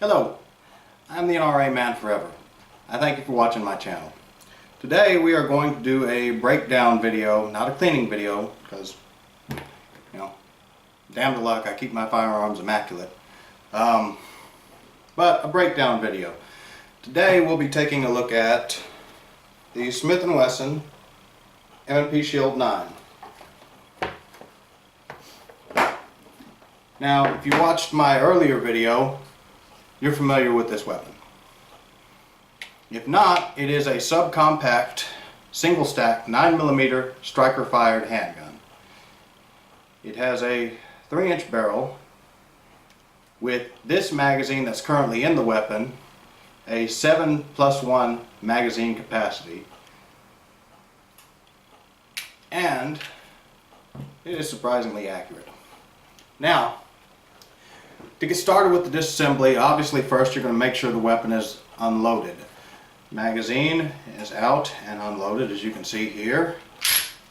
Hello, I'm the NRA Man Forever. I thank you for watching my channel. Today we are going to do a breakdown video, not a cleaning video, because, you know, damn the luck, I keep my firearms immaculate. But a breakdown video. Today we'll be taking a look at the Smith & Wesson M&P Shield 9. Now, if you watched my earlier video, you're familiar with this weapon. If not, it is a subcompact, single-stack, 9mm striker-fired handgun. It has a 3-inch barrel with this magazine that's currently in the weapon, a 7+1 magazine capacity, and it is surprisingly accurate. Now, to get started with the disassembly, obviously first you're going to make sure the weapon is unloaded. Magazine is out and unloaded, as you can see here.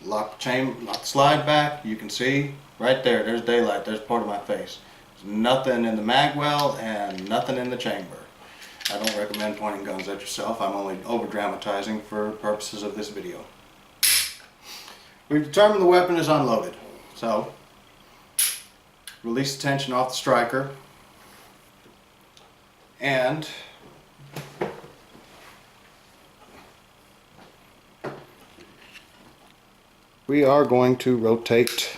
Lock the slide back. You can see right there, there's daylight, there's part of my face. There's nothing in the mag well and nothing in the chamber. I don't recommend pointing guns at yourself. I'm only over dramatizing for purposes of this video. We've determined the weapon is unloaded, so release the tension off the striker, and we are going to rotate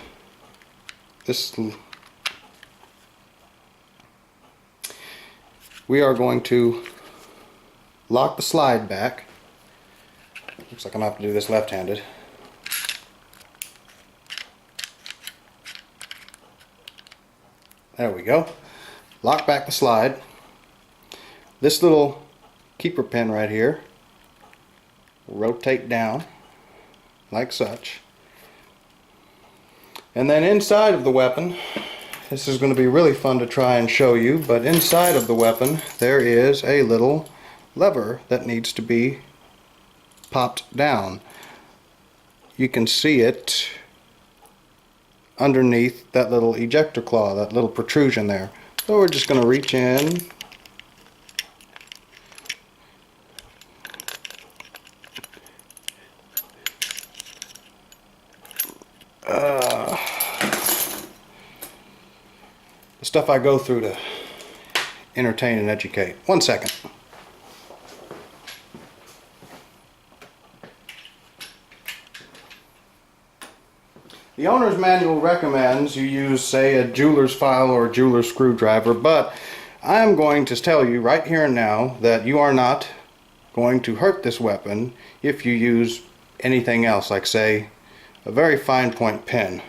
this. We are going to lock the slide back. Looks like I'm going to have to do this left-handed. There we go. Lock back the slide. This little keeper pin right here will rotate down like such. And then inside of the weapon, this is going to be really fun to try and show you, but inside of the weapon there is a little lever that needs to be popped down. You can see it underneath that little ejector claw, that little protrusion there. So we're just going to reach in the stuff I go through to entertain and educate. 1 second. The owner's manual recommends you use, say, a jeweler's file or a jeweler's screwdriver, but I'm going to tell you right here and now that you are not going to hurt this weapon if you use anything else, like, say, a very fine point pin,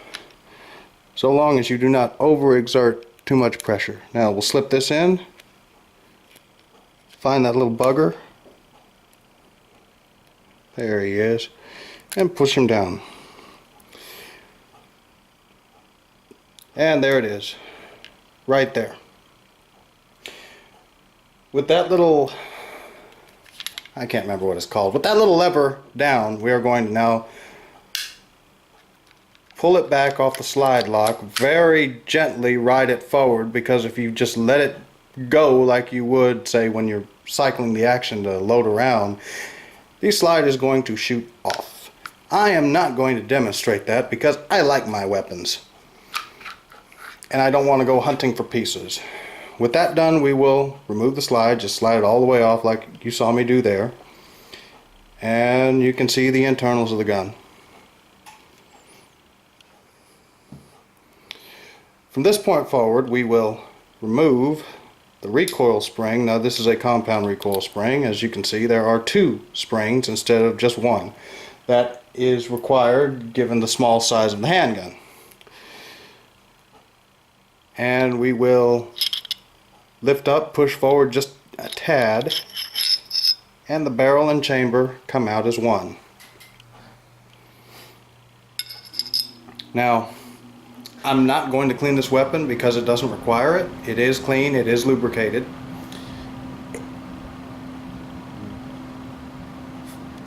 so long as you do not overexert too much pressure. Now we'll slip this in, find that little bugger, there he is, and push him down. And there it is, right there. With that little, I can't remember what it's called, with that little lever down, we are going to now pull it back off the slide lock, very gently ride it forward, because if you just let it go like you would, say, when you're cycling the action to load around, the slide is going to shoot off. I am not going to demonstrate that because I like my weapons and I don't want to go hunting for pieces. With that done, we will remove the slide, just slide it all the way off like you saw me do there, and you can see the internals of the gun. From this point forward, we will remove the recoil spring. Now this is a compound recoil spring. As you can see, there are 2 springs instead of just 1. That is required given the small size of the handgun. And we will lift up, push forward just a tad, and the barrel and chamber come out as one. Now, I'm not going to clean this weapon because it doesn't require it. It is clean, it is lubricated.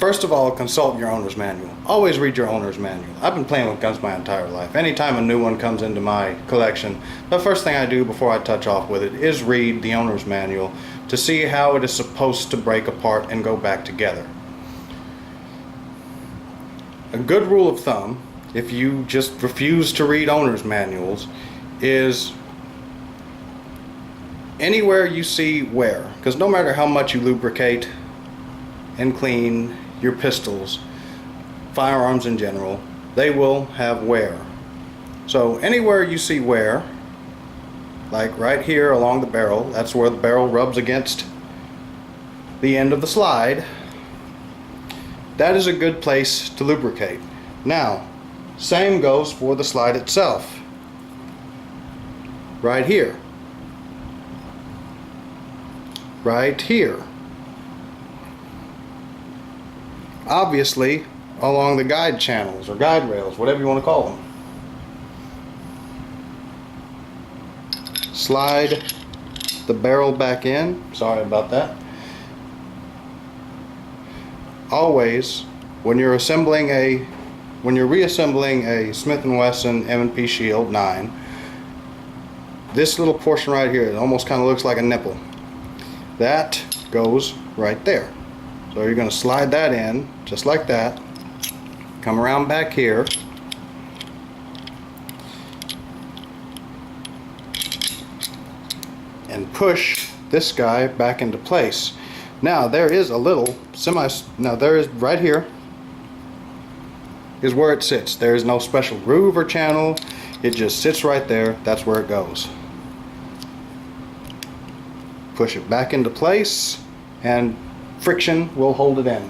First of all, consult your owner's manual. Always read your owner's manual. I've been playing with guns my entire life. Anytime a new one comes into my collection, the first thing I do before I touch off with it is read the owner's manual to see how it is supposed to break apart and go back together. A good rule of thumb, if you just refuse to read owner's manuals, is anywhere you see wear, because no matter how much you lubricate and clean your pistols, firearms in general, they will have wear. So anywhere you see wear, like right here along the barrel, that's where the barrel rubs against the end of the slide, that is a good place to lubricate. Now, same goes for the slide itself. Right here. Right here. Obviously, along the guide channels or guide rails, whatever you want to call them. Slide the barrel back in. Sorry about that. Always, when you're reassembling a Smith & Wesson M&P Shield 9, this little portion right here, it almost kind of looks like a nipple. That goes right there. So you're going to slide that in, just like that. Come around back here. And push this guy back into place. Now there is a little there is right here is where it sits. There is no special groove or channel. It just sits right there. That's where it goes. Push it back into place and friction will hold it in.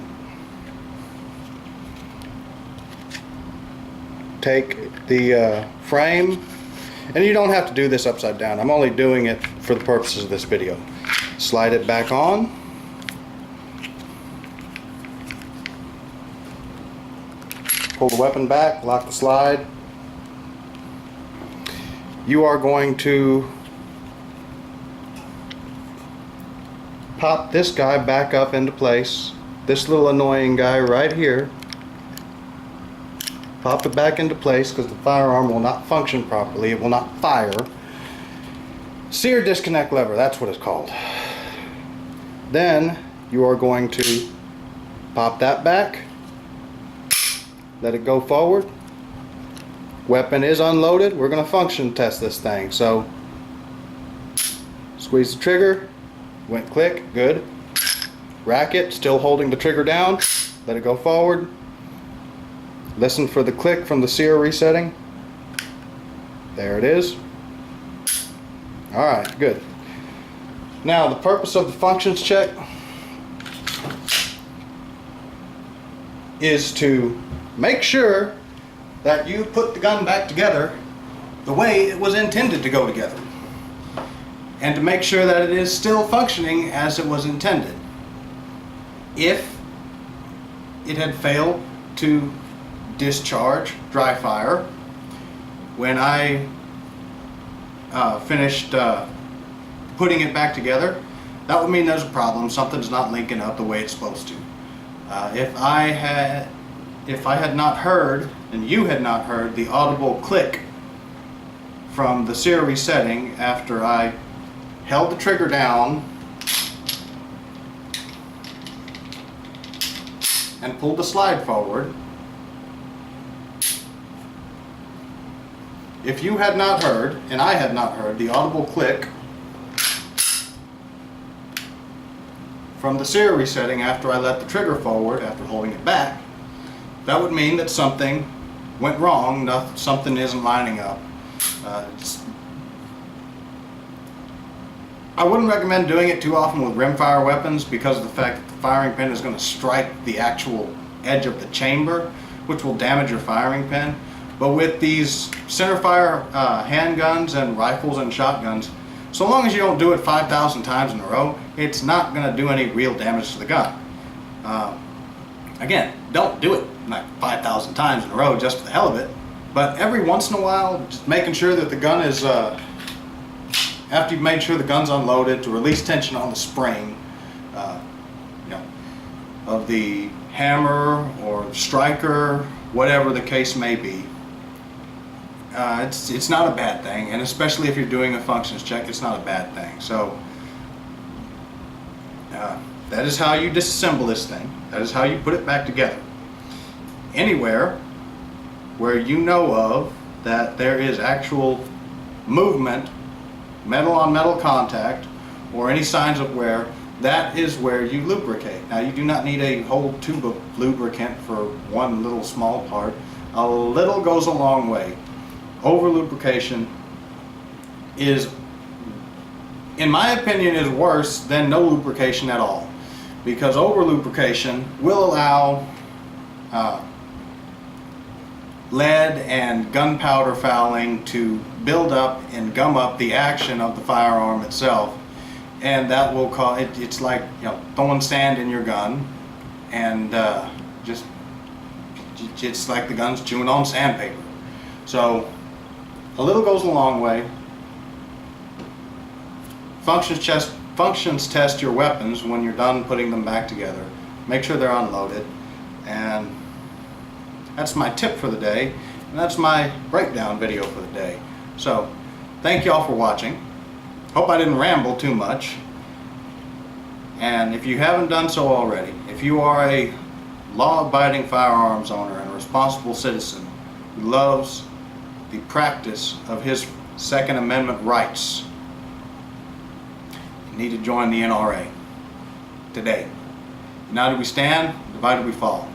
Take the frame, and you don't have to do this upside down. I'm only doing it for the purposes of this video. Slide it back on. Pull the weapon back, lock the slide. You are going to pop this guy back up into place. This little annoying guy right here. Pop it back into place because the firearm will not function properly. It will not fire. Sear disconnect lever, that's what it's called. Then you are going to pop that back. Let it go forward. Weapon is unloaded. We're going to function test this thing. So squeeze the trigger. Went click, good. Rack it, still holding the trigger down. Let it go forward. Listen for the click from the sear resetting. There it is. Alright, good. Now the purpose of the functions check is to make sure that you put the gun back together the way it was intended to go together, and to make sure that it is still functioning as it was intended. If it had failed to discharge dry fire when I finished putting it back together, that would mean there's a problem. Something's not linking up the way it's supposed to. If I had not heard, and you had not heard, the audible click from the sear resetting after I held the trigger down and pulled the slide forward, if you had not heard, and I had not heard, the audible click from the sear resetting after I let the trigger forward, after holding it back, that would mean that something went wrong, something isn't lining up. I wouldn't recommend doing it too often with rimfire weapons because of the fact that the firing pin is going to strike the actual edge of the chamber, which will damage your firing pin. But with these centerfire handguns and rifles and shotguns, so long as you don't do it 5,000 times in a row, it's not going to do any real damage to the gun. Again, don't do it like 5,000 times in a row just for the hell of it, but every once in a while, just making sure that the gun is, after you've made sure the gun's unloaded, to release tension on the spring, of the hammer or striker, whatever the case may be. It's not a bad thing, and especially if you're doing a functions check, it's not a bad thing. So that is how you disassemble this thing. That is how you put it back together. Anywhere where you know of that there is actual movement, metal on metal contact, or any signs of wear, that is where you lubricate. Now, you do not need a whole tube of lubricant for one little small part. A little goes a long way. Over lubrication is, in my opinion, is worse than no lubrication at all, because over lubrication will allow lead and gunpowder fouling to build up and gum up the action of the firearm itself, and that will cause it. It's like, you know, throwing sand in your gun, and just it's like the gun's chewing on sandpaper. So a little goes a long way. Functions test your weapons when you're done putting them back together. Make sure they're unloaded, and that's my tip for the day, and that's my breakdown video for the day. So thank y'all for watching. Hope I didn't ramble too much. And if you haven't done so already, if you are a law-abiding firearms owner and a responsible citizen who loves the practice of his Second Amendment rights, you need to join the NRA today. United we stand, divided we fall.